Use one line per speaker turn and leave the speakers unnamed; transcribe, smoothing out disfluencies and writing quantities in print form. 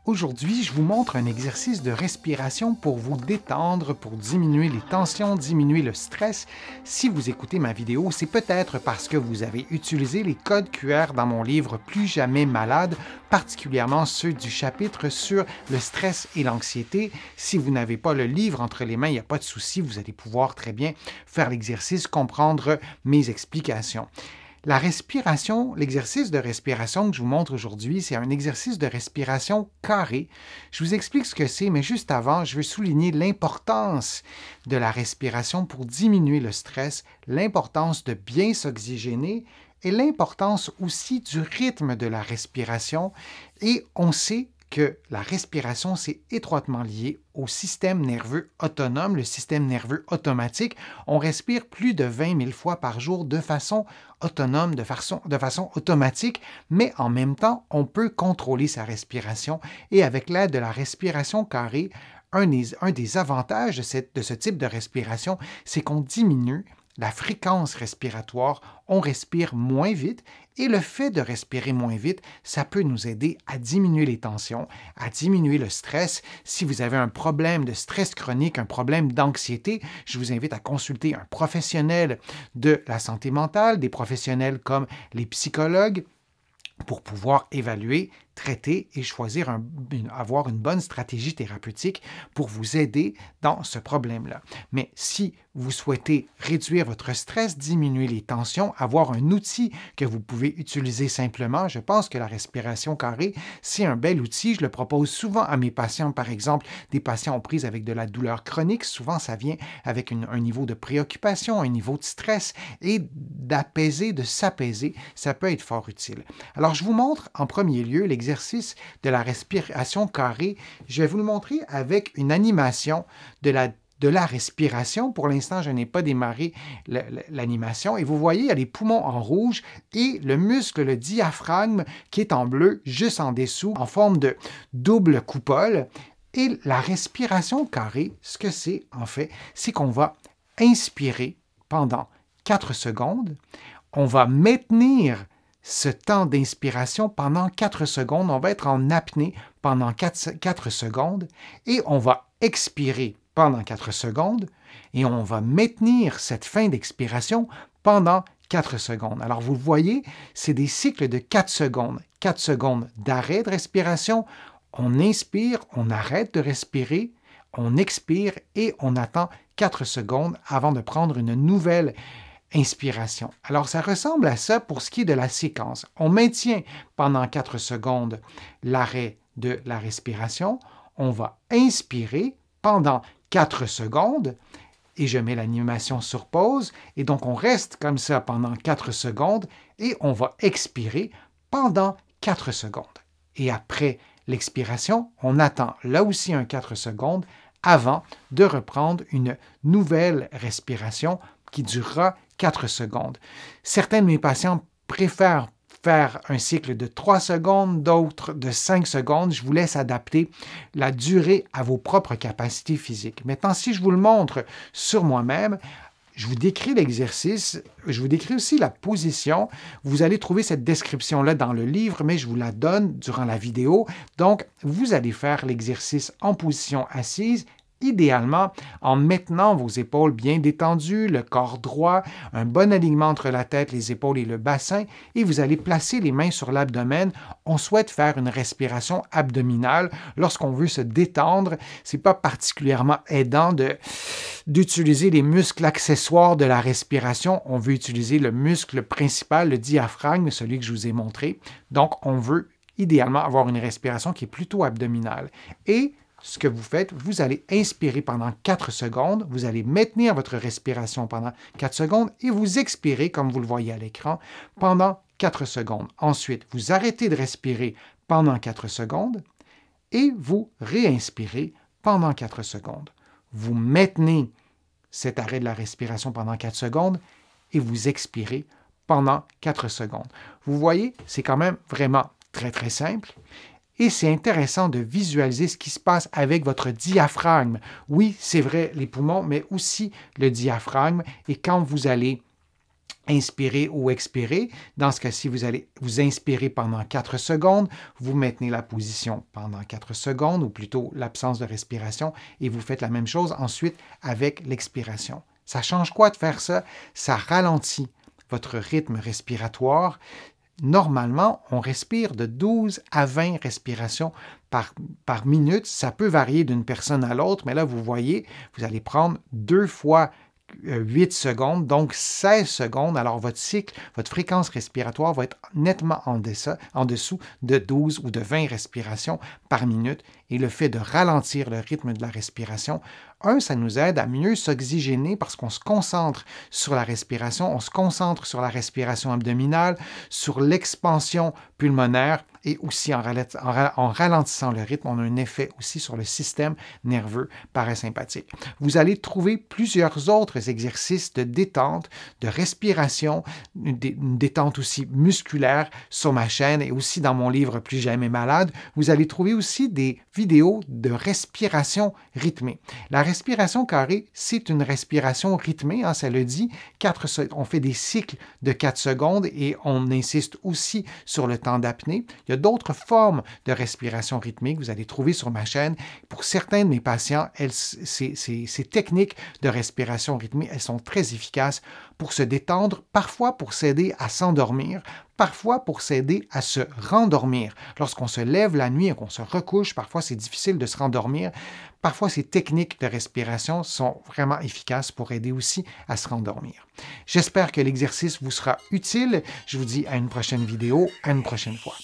Aujourd'hui, je vous montre un exercice de respiration pour vous détendre, pour diminuer les tensions, diminuer le stress. Si vous écoutez ma vidéo, c'est peut-être parce que vous avez utilisé les codes QR dans mon livre Plus jamais malade, particulièrement ceux du chapitre sur le stress et l'anxiété. Si vous n'avez pas le livre entre les mains, il n'y a pas de souci, vous allez pouvoir très bien faire l'exercice, comprendre mes explications. La respiration, l'exercice de respiration que je vous montre aujourd'hui, c'est un exercice de respiration carré. Je vous explique ce que c'est, mais juste avant, je veux souligner l'importance de la respiration pour diminuer le stress, l'importance de bien s'oxygéner et l'importance aussi du rythme de la respiration. Et on sait que la respiration, c'est étroitement lié au système nerveux autonome, le système nerveux automatique. On respire plus de 20 000 fois par jour de façon autonome, de façon automatique, mais en même temps, on peut contrôler sa respiration et avec l'aide de la respiration carrée, un des avantages de ce type de respiration, c'est qu'on diminue la fréquence respiratoire, on respire moins vite et le fait de respirer moins vite, ça peut nous aider à diminuer les tensions, à diminuer le stress. Si vous avez un problème de stress chronique, un problème d'anxiété, je vous invite à consulter un professionnel de la santé mentale, des professionnels comme les psychologues, pour pouvoir évaluer, traiter et choisir avoir une bonne stratégie thérapeutique pour vous aider dans ce problème-là. Mais si vous souhaitez réduire votre stress, diminuer les tensions, avoir un outil que vous pouvez utiliser simplement, je pense que la respiration carrée, c'est un bel outil. Je le propose souvent à mes patients, par exemple, des patients aux prises avec de la douleur chronique. Souvent, ça vient avec un niveau de préoccupation, un niveau de stress et d'apaiser, de s'apaiser. Ça peut être fort utile. Alors, je vous montre en premier lieu l'exercice de la respiration carrée. Je vais vous le montrer avec une animation de la respiration. Pour l'instant, je n'ai pas démarré l'animation. Et vous voyez, il y a les poumons en rouge et le muscle, le diaphragme, qui est en bleu, juste en dessous, en forme de double coupole. Et la respiration carrée, ce que c'est, en fait, c'est qu'on va inspirer pendant 4 secondes. On va maintenir ce temps d'inspiration pendant 4 secondes. On va être en apnée pendant 4 secondes et on va expirer pendant 4 secondes et on va maintenir cette fin d'expiration pendant 4 secondes. Alors, vous voyez, c'est des cycles de 4 secondes. 4 secondes d'arrêt de respiration. On inspire, on arrête de respirer, on expire et on attend 4 secondes avant de prendre une nouvelle inspiration. Alors, ça ressemble à ça pour ce qui est de la séquence. On maintient pendant 4 secondes l'arrêt de la respiration. On va inspirer pendant 4 secondes et je mets l'animation sur pause. Et donc, on reste comme ça pendant 4 secondes et on va expirer pendant 4 secondes. Et après l'expiration, on attend là aussi un 4 secondes avant de reprendre une nouvelle respiration qui durera 4 secondes. Certains de mes patients préfèrent faire un cycle de 3 secondes, d'autres de 5 secondes. Je vous laisse adapter la durée à vos propres capacités physiques. Maintenant, si je vous le montre sur moi-même, je vous décris l'exercice, je vous décris aussi la position. Vous allez trouver cette description-là dans le livre, mais je vous la donne durant la vidéo. Donc, vous allez faire l'exercice en position assise, idéalement en maintenant vos épaules bien détendues, le corps droit, un bon alignement entre la tête, les épaules et le bassin, et vous allez placer les mains sur l'abdomen. On souhaite faire une respiration abdominale. Lorsqu'on veut se détendre, c'est pas particulièrement aidant d'utiliser les muscles accessoires de la respiration. On veut utiliser le muscle principal, le diaphragme, celui que je vous ai montré. Donc, on veut idéalement avoir une respiration qui est plutôt abdominale. Et ce que vous faites, vous allez inspirer pendant 4 secondes, vous allez maintenir votre respiration pendant 4 secondes et vous expirez, comme vous le voyez à l'écran, pendant 4 secondes. Ensuite, vous arrêtez de respirer pendant 4 secondes et vous réinspirez pendant 4 secondes. Vous maintenez cet arrêt de la respiration pendant 4 secondes et vous expirez pendant 4 secondes. Vous voyez, c'est quand même vraiment très, très simple. Et c'est intéressant de visualiser ce qui se passe avec votre diaphragme. Oui, c'est vrai, les poumons, mais aussi le diaphragme. Et quand vous allez inspirer ou expirer. Dans ce cas-ci, vous allez vous inspirer pendant 4 secondes, vous maintenez la position pendant 4 secondes, ou plutôt l'absence de respiration, et vous faites la même chose ensuite avec l'expiration. Ça change quoi de faire ça? Ça ralentit votre rythme respiratoire. Normalement, on respire de 12 à 20 respirations par minute. Ça peut varier d'une personne à l'autre, mais là, vous voyez, vous allez prendre 2 fois 8 secondes, donc 16 secondes. Alors, votre cycle, votre fréquence respiratoire va être nettement en dessous de 12 ou de 20 respirations par minute. Et le fait de ralentir le rythme de la respiration, ça nous aide à mieux s'oxygéner parce qu'on se concentre sur la respiration, on se concentre sur la respiration abdominale, sur l'expansion pulmonaire et aussi en ralentissant le rythme, on a un effet aussi sur le système nerveux parasympathique. Vous allez trouver plusieurs autres exercices de détente, de respiration, une détente aussi musculaire sur ma chaîne et aussi dans mon livre Plus jamais malade. Vous allez trouver aussi des vidéos de respiration rythmée. La respiration carrée, c'est une respiration rythmée, ça le dit. On fait des cycles de 4 secondes et on insiste aussi sur le temps d'apnée. Il y a d'autres formes de respiration rythmée que vous allez trouver sur ma chaîne. Pour certains de mes patients, ces techniques de respiration rythmée, elles sont très efficaces pour se détendre, parfois pour s'aider à s'endormir, parfois pour s'aider à se rendormir. Lorsqu'on se lève la nuit et qu'on se recouche, parfois c'est difficile de se rendormir. Parfois, ces techniques de respiration sont vraiment efficaces pour aider aussi à se rendormir. J'espère que l'exercice vous sera utile. Je vous dis à une prochaine vidéo, à une prochaine fois.